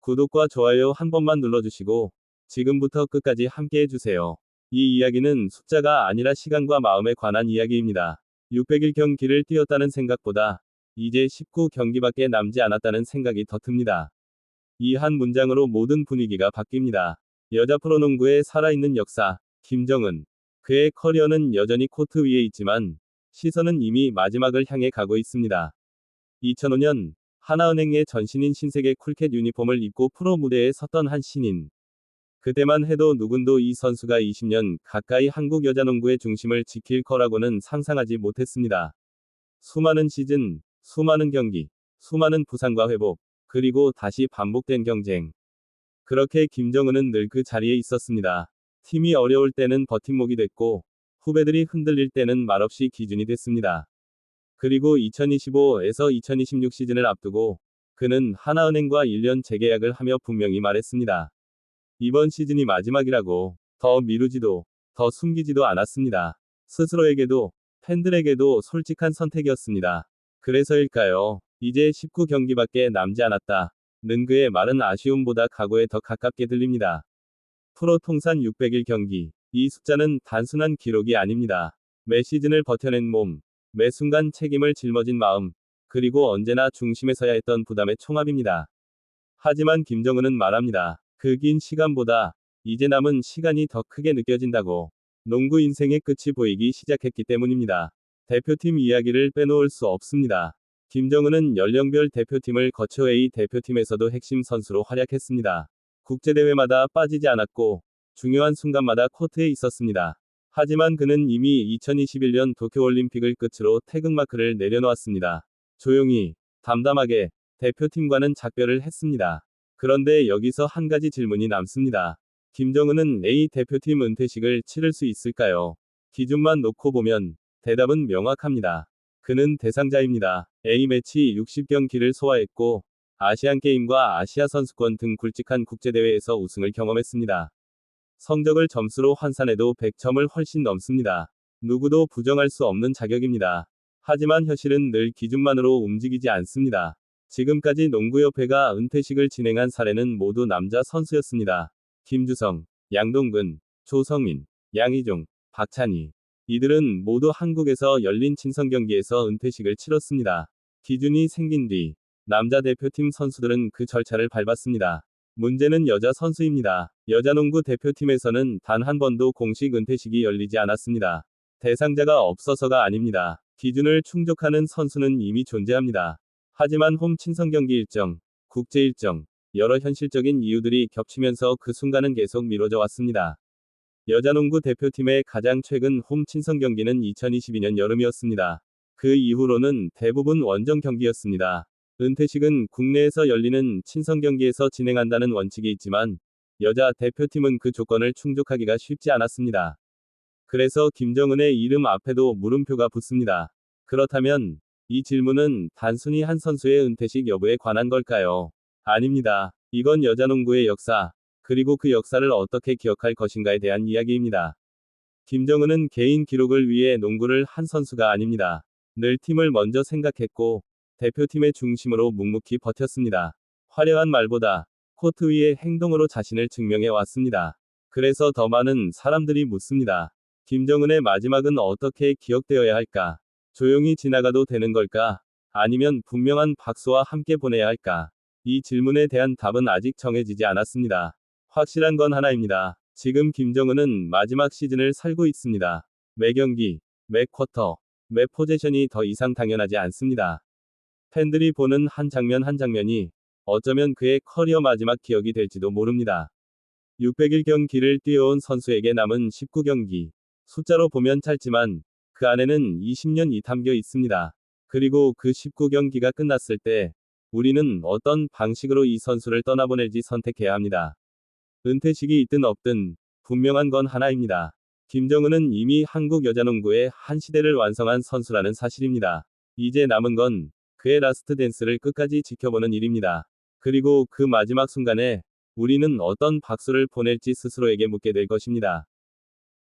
구독과 좋아요 한 번만 눌러주시고 지금부터 끝까지 함께 해주세요. 이 이야기는 숫자가 아니라 시간과 마음에 관한 이야기입니다. 600일 경기를 뛰었다는 생각보다 이제 19경기밖에 남지 않았다는 생각이 더 듭니다. 이 한 문장으로 모든 분위기가 바뀝니다. 여자 프로농구의 살아있는 역사, 김정은. 그의 커리어는 여전히 코트 위에 있지만 시선은 이미 마지막을 향해 가고 있습니다. 2005년 하나은행의 전신인 신세계 쿨캣 유니폼을 입고 프로 무대에 섰던 한 신인. 그때만 해도 누군도 이 선수가 20년 가까이 한국 여자농구의 중심을 지킬 거라고는 상상하지 못했습니다. 수많은 시즌, 수많은 경기, 수많은 부상과 회복, 그리고 다시 반복된 경쟁. 그렇게 김정은은 늘 그 자리에 있었습니다. 팀이 어려울 때는 버팀목이 됐고, 후배들이 흔들릴 때는 말없이 기준이 됐습니다. 그리고 2025에서 2026 시즌을 앞두고 그는 하나은행과 1년 재계약을 하며 분명히 말했습니다. 이번 시즌이 마지막이라고. 더 미루지도, 더 숨기지도 않았습니다. 스스로에게도, 팬들에게도 솔직한 선택이었습니다. 그래서일까요? 이제 19경기밖에 남지 않았다. 는 그의 말은 아쉬움보다 각오에 더 가깝게 들립니다. 프로 통산 600일 경기. 이 숫자는 단순한 기록이 아닙니다. 매 시즌을 버텨낸 몸, 매 순간 책임을 짊어진 마음, 그리고 언제나 중심에 서야 했던 부담의 총합입니다. 하지만 김정은은 말합니다. 그 긴 시간보다 이제 남은 시간이 더 크게 느껴진다고. 농구 인생의 끝이 보이기 시작했기 때문입니다. 대표팀 이야기를 빼놓을 수 없습니다. 김정은은 연령별 대표팀을 거쳐 A 대표팀에서도 핵심 선수로 활약했습니다. 국제대회마다 빠지지 않았고 중요한 순간마다 코트에 있었습니다. 하지만 그는 이미 2021년 도쿄올림픽을 끝으로 태극마크를 내려놓았습니다. 조용히, 담담하게 대표팀과는 작별을 했습니다. 그런데 여기서 한 가지 질문이 남습니다. 김정은은 A 대표팀 은퇴식을 치를 수 있을까요? 기준만 놓고 보면 대답은 명확합니다. 그는 대상자입니다. A매치 60경기를 소화했고 아시안게임과 아시아 선수권 등 굵직한 국제대회에서 우승을 경험했습니다. 성적을 점수로 환산해도 100점을 훨씬 넘습니다. 누구도 부정할 수 없는 자격입니다. 하지만 현실은 늘 기준만으로 움직이지 않습니다. 지금까지 농구협회가 은퇴식을 진행한 사례는 모두 남자 선수였습니다. 김주성, 양동근, 조성민, 양희종, 박찬희. 이들은 모두 한국에서 열린 친선경기에서 은퇴식을 치렀습니다. 기준이 생긴 뒤 남자 대표팀 선수들은 그 절차를 밟았습니다. 문제는 여자 선수입니다. 여자농구 대표팀에서는 단 한 번도 공식 은퇴식이 열리지 않았습니다. 대상자가 없어서가 아닙니다. 기준을 충족하는 선수는 이미 존재합니다. 하지만 홈 친선경기 일정, 국제 일정, 여러 현실적인 이유들이 겹치면서 그 순간은 계속 미뤄져 왔습니다. 여자농구 대표팀의 가장 최근 홈 친선경기는 2022년 여름이었습니다. 그 이후로는 대부분 원정 경기였습니다. 은퇴식은 국내에서 열리는 친선경기에서 진행한다는 원칙이 있지만 여자 대표팀은 그 조건을 충족하기가 쉽지 않았습니다. 그래서 김정은의 이름 앞에도 물음표가 붙습니다. 그렇다면 이 질문은 단순히 한 선수의 은퇴식 여부에 관한 걸까요? 아닙니다. 이건 여자농구의 역사, 그리고 그 역사를 어떻게 기억할 것인가에 대한 이야기입니다. 김정은은 개인 기록을 위해 농구를 한 선수가 아닙니다. 늘 팀을 먼저 생각했고 대표팀의 중심으로 묵묵히 버텼습니다. 화려한 말보다 코트 위의 행동으로 자신을 증명해 왔습니다. 그래서 더 많은 사람들이 묻습니다. 김정은의 마지막은 어떻게 기억되어야 할까? 조용히 지나가도 되는 걸까? 아니면 분명한 박수와 함께 보내야 할까? 이 질문에 대한 답은 아직 정해지지 않았습니다. 확실한 건 하나입니다. 지금 김정은은 마지막 시즌을 살고 있습니다. 매 경기, 매 쿼터, 매 포제션이 더 이상 당연하지 않습니다. 팬들이 보는 한 장면 한 장면이 어쩌면 그의 커리어 마지막 기억이 될지도 모릅니다. 600일 경기를 뛰어온 선수에게 남은 19경기. 숫자로 보면 짧지만 그 안에는 20년이 담겨 있습니다. 그리고 그 19경기가 끝났을 때 우리는 어떤 방식으로 이 선수를 떠나보낼지 선택해야 합니다. 은퇴식이 있든 없든 분명한 건 하나입니다. 김정은은 이미 한국 여자농구의 한 시대를 완성한 선수라는 사실입니다. 이제 남은 건 그의 라스트 댄스를 끝까지 지켜보는 일입니다. 그리고 그 마지막 순간에 우리는 어떤 박수를 보낼지 스스로에게 묻게 될 것입니다.